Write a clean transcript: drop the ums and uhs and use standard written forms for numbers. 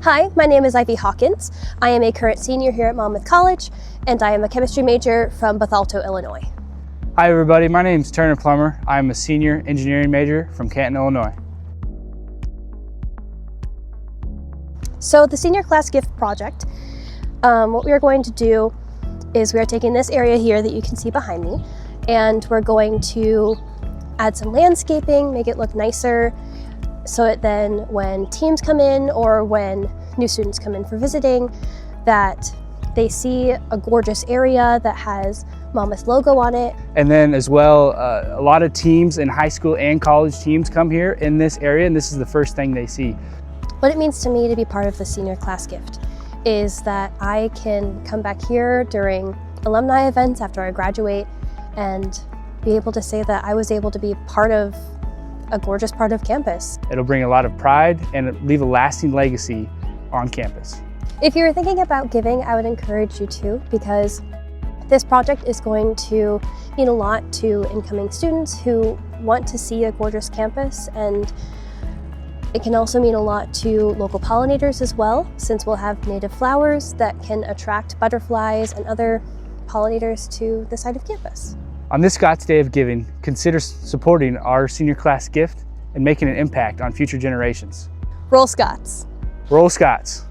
Hi, my name is Ivy Hawkins. I am a current senior here at Monmouth College, and I am a chemistry major from Bethalto, Illinois. Hi everybody, my name is Turner Plummer. I'm a senior engineering major from Canton, Illinois. So the senior class gift project, what we are going to do is we are taking this area here that you can see behind me, and we're going to add some landscaping, make it look nicer, so that then when teams come in or when new students come in for visiting, that they see a gorgeous area that has Monmouth logo on it. And then as well, a lot of teams in high school and college teams come here in this area, and this is the first thing they see. What it means to me to be part of the senior class gift is that I can come back here during alumni events after I graduate and be able to say that I was able to be part of a gorgeous part of campus. It'll bring a lot of pride and leave a lasting legacy on campus. If you're thinking about giving, I would encourage you to, because this project is going to mean a lot to incoming students who want to see a gorgeous campus, and it can also mean a lot to local pollinators as well, since we'll have native flowers that can attract butterflies and other pollinators to the side of campus. On this Scots Day of Giving, consider supporting our senior class gift and making an impact on future generations. Roll Scots! Roll Scots!